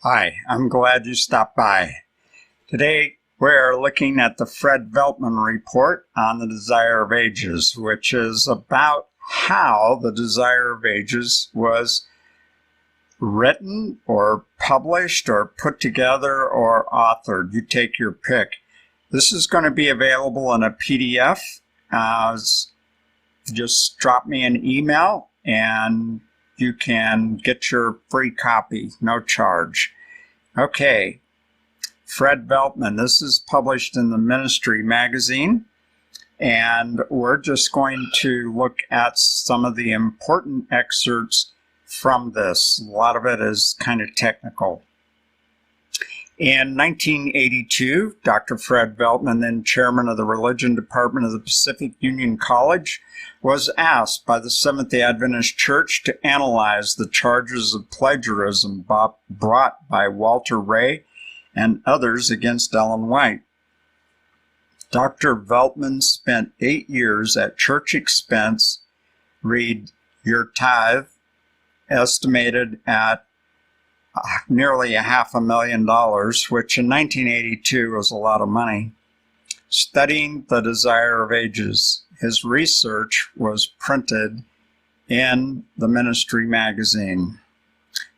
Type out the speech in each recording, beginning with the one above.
Hi, I'm glad you stopped by. Today we're looking at the Fred Veltman report on the Desire of Ages, which is about how the Desire of Ages was written or published or put together or authored. You take your pick. This is going to be available in a PDF. Just drop me an email and you can get your free copy, no charge. Okay, Fred Veltman. This is published in the Ministry magazine, and we're just going to look at some of the important excerpts from this. A lot of it is kind of technical. In 1982, Dr. Fred Veltman, then chairman of the Religion Department of the Pacific Union College, was asked by the Seventh-day Adventist Church to analyze the charges of plagiarism brought by Walter Ray and others against Ellen White. Dr. Veltman spent 8 years at church expense, read your tithe, estimated at nearly $500,000, which in 1982 was a lot of money, studying the Desire of Ages. His research was printed in the Ministry magazine,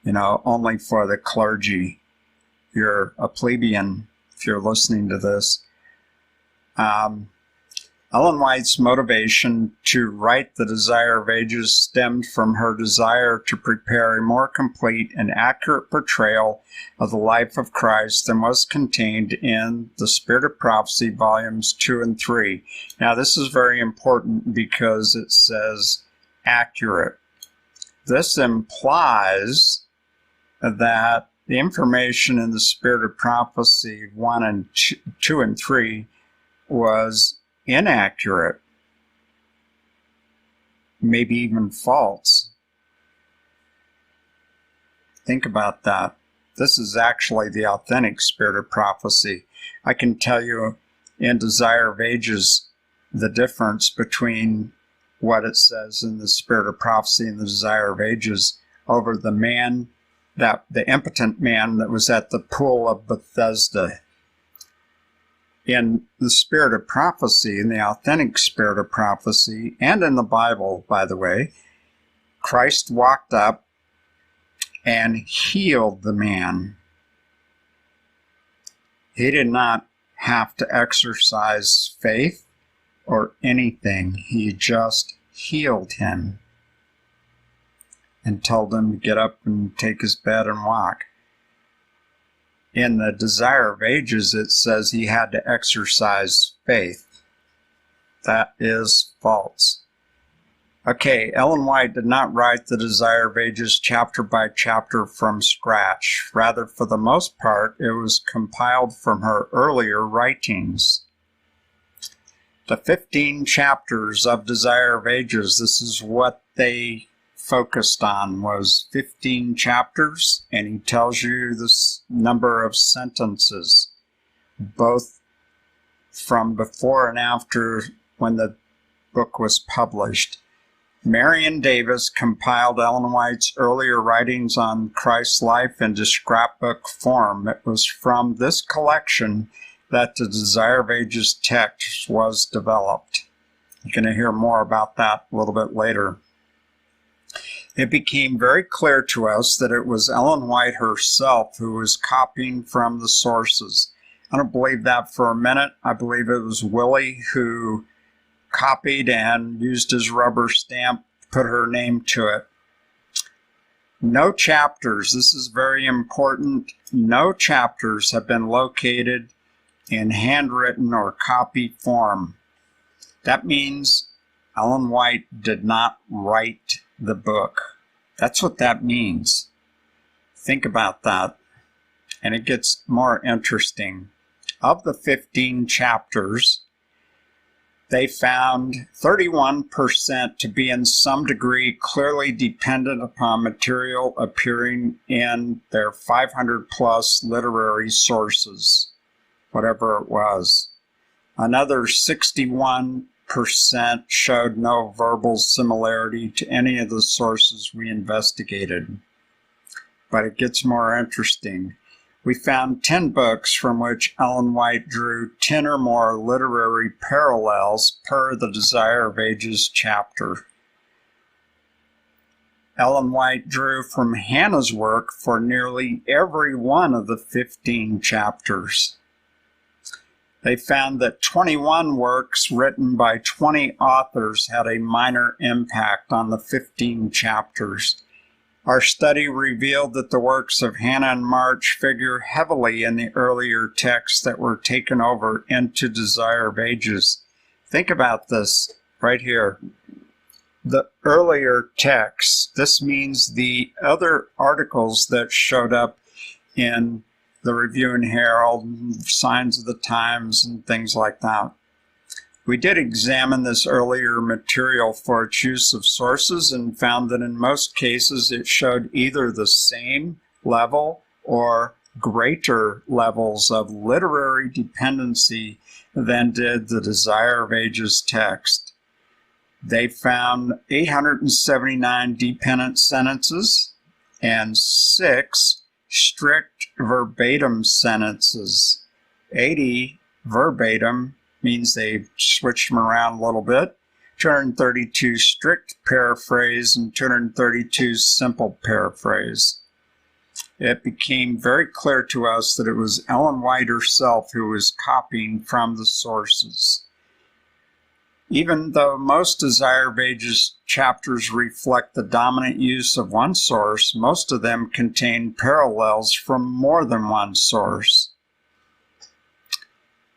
only for the clergy. You're a plebeian if you're listening to this. Ellen White's motivation to write The Desire of Ages stemmed from her desire to prepare a more complete and accurate portrayal of the life of Christ than was contained in The Spirit of Prophecy, Volumes 2 and 3. Now, this is very important because it says accurate. This implies that the information in The Spirit of Prophecy 1 and 2 and 3 was inaccurate, maybe even false. Think about that. This is actually the authentic Spirit of Prophecy. I can tell you in Desire of Ages the difference between what it says in the Spirit of Prophecy and the Desire of Ages over the impotent man that was at the pool of Bethesda. In the Spirit of Prophecy, in the authentic Spirit of Prophecy, and in the Bible, by the way, Christ walked up and healed the man. He did not have to exercise faith or anything. He just healed him and told him to get up and take his bed and walk. In the Desire of Ages, it says he had to exercise faith. That is false. Okay, Ellen White did not write the Desire of Ages chapter by chapter from scratch. Rather, for the most part, it was compiled from her earlier writings. The 15 chapters of Desire of Ages, this is what they focused on, was 15 chapters, and he tells you this number of sentences, both from before and after when the book was published. Marian Davis compiled Ellen White's earlier writings on Christ's life into scrapbook form. It was from this collection that the Desire of Ages text was developed. You're going to hear more about that a little bit later. It became very clear to us that it was Ellen White herself who was copying from the sources. I don't believe that for a minute. I believe it was Willie who copied and used his rubber stamp to put her name to it. No chapters, this is very important, no chapters have been located in handwritten or copy form. That means Ellen White did not write the book. That's what that means. Think about that. And it gets more interesting. Of the 15 chapters, they found 31% to be in some degree clearly dependent upon material appearing in their 500 plus literary sources, whatever it was. Another 61% showed no verbal similarity to any of the sources we investigated. but it gets more interesting. We found 10 books from which Ellen White drew 10 or more literary parallels per the Desire of Ages chapter. Ellen White drew from Hannah's work for nearly every one of the 15 chapters. They found that 21 works written by 20 authors had a minor impact on the 15 chapters. Our study revealed that the works of Hannah and March figure heavily in the earlier texts that were taken over into Desire of Ages. Think about this right here. The earlier texts, this means the other articles that showed up in the Review and Herald, and Signs of the Times, and things like that. We did examine this earlier material for its use of sources and found that in most cases it showed either the same level or greater levels of literary dependency than did the Desire of Ages text. They found 879 dependent sentences and 6 strict verbatim sentences. 80 verbatim means they switched them around a little bit. 232 strict paraphrase and 232 simple paraphrase. It became very clear to us that it was Ellen White herself who was copying from the sources. Even though most Desire of Ages chapters reflect the dominant use of one source, most of them contain parallels from more than one source.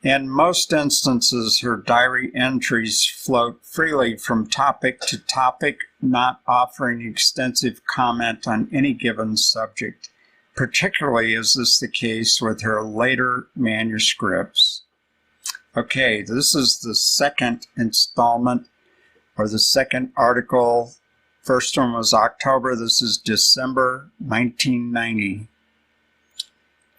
In most instances, her diary entries float freely from topic to topic, not offering extensive comment on any given subject. Particularly is this the case with her later manuscripts. Okay, this is the second installment, or the second article. First one was October, this is December 1990.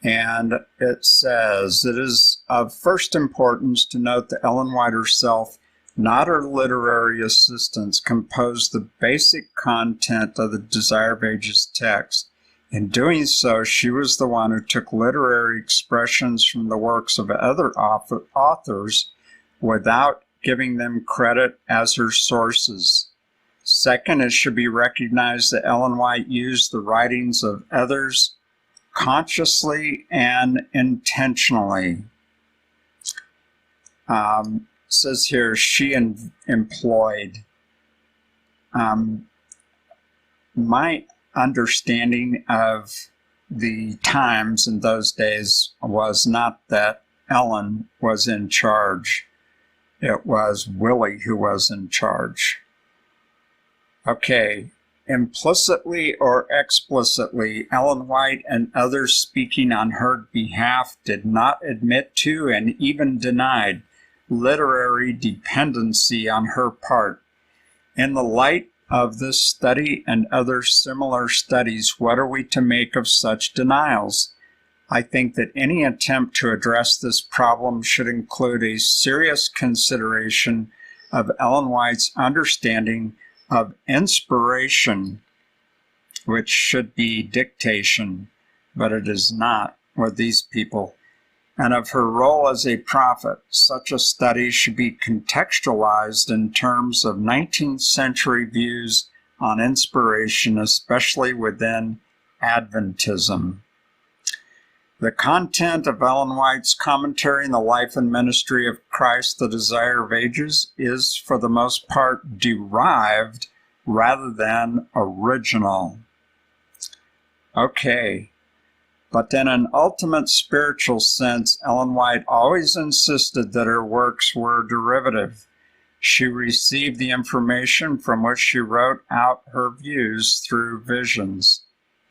And it says, it is of first importance to note that Ellen White herself, not her literary assistants, composed the basic content of the Desire of Ages text. In doing so, she was the one who took literary expressions from the works of other authors without giving them credit as her sources. Second, it should be recognized that Ellen White used the writings of others consciously and intentionally. Says here, she employed. My understanding of the times in those days was not that Ellen was in charge. It was Willie who was in charge. Okay, implicitly or explicitly, Ellen White and others speaking on her behalf did not admit to and even denied literary dependency on her part. In the light of this study and other similar studies, what are we to make of such denials? I think that any attempt to address this problem should include a serious consideration of Ellen White's understanding of inspiration, which should be dictation, but it is not with these people, and of her role as a prophet. Such a study should be contextualized in terms of 19th century views on inspiration, especially within Adventism. The content of Ellen White's commentary on the life and ministry of Christ, the Desire of Ages, is for the most part derived rather than original. Okay. But in an ultimate spiritual sense, Ellen White always insisted that her works were derivative. She received the information from which she wrote out her views through visions,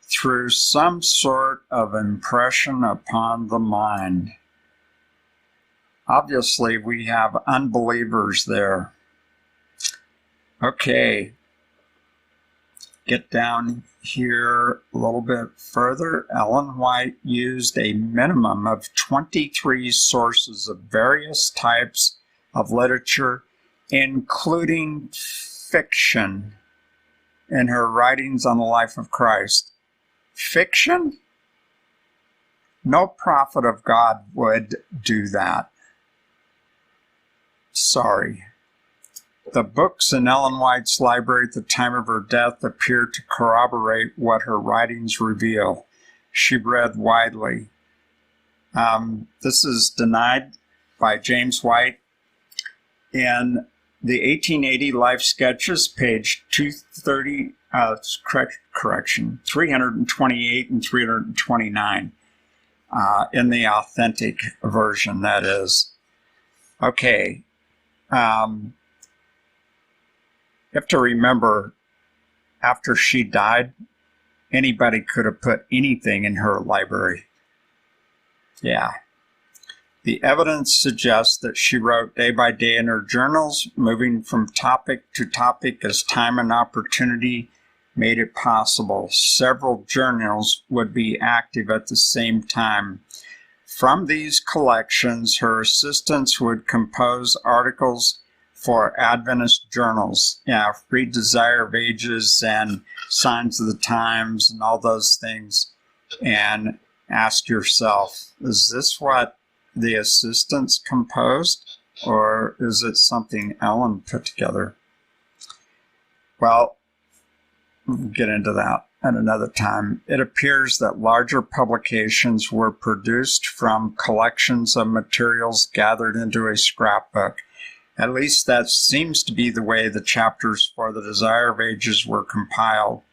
through some sort of impression upon the mind. Obviously, we have unbelievers there. Okay. Get down here a little bit further. Ellen White used a minimum of 23 sources of various types of literature, including fiction, in her writings on the life of Christ. Fiction? No prophet of God would do that. Sorry. The books in Ellen White's library at the time of her death appear to corroborate what her writings reveal. She read widely. This is denied by James White in the 1880 Life Sketches, page 230, 328 and 329, in the authentic version, that is. Okay. You have to remember, after she died, anybody could have put anything in her library. Yeah. The evidence suggests that she wrote day by day in her journals, moving from topic to topic as time and opportunity made it possible. Several journals would be active at the same time. From these collections, her assistants would compose articles for Adventist journals. Yeah, Free Desire of Ages and Signs of the Times and all those things. And ask yourself, is this what the assistants composed, or is it something Ellen put together? Well, we'll get into that at another time. It appears that larger publications were produced from collections of materials gathered into a scrapbook. At least that seems to be the way the chapters for the Desire of Ages were compiled.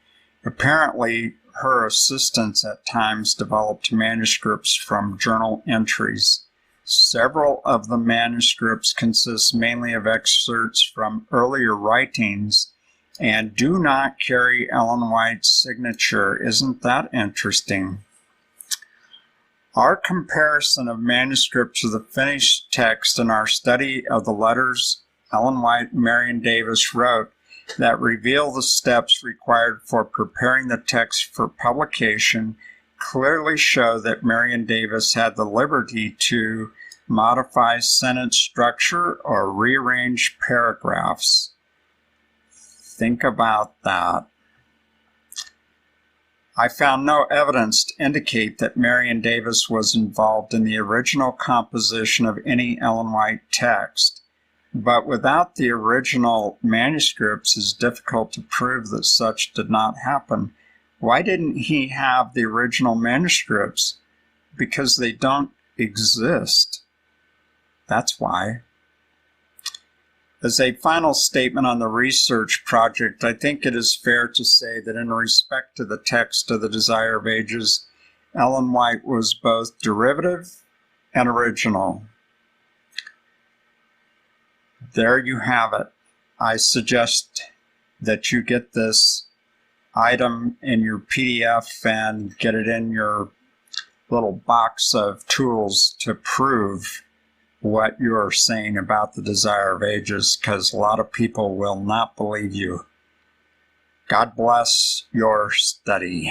Apparently, her assistants at times developed manuscripts from journal entries. Several of the manuscripts consist mainly of excerpts from earlier writings and do not carry Ellen White's signature. Isn't that interesting? Our comparison of manuscripts to the finished text in our study of the letters Ellen White and Marian Davis wrote that reveal the steps required for preparing the text for publication clearly show that Marian Davis had the liberty to modify sentence structure or rearrange paragraphs. Think about that. I found no evidence to indicate that Marian Davis was involved in the original composition of any Ellen White text, but without the original manuscripts, it's difficult to prove that such did not happen. Why didn't he have the original manuscripts? Because they don't exist. That's why. As a final statement on the research project, I think it is fair to say that in respect to the text of the Desire of Ages, Ellen White was both derivative and original. There you have it. I suggest that you get this item in your PDF and get it in your little box of tools to prove what you are saying about the Desire of Ages, because a lot of people will not believe you. God bless your study.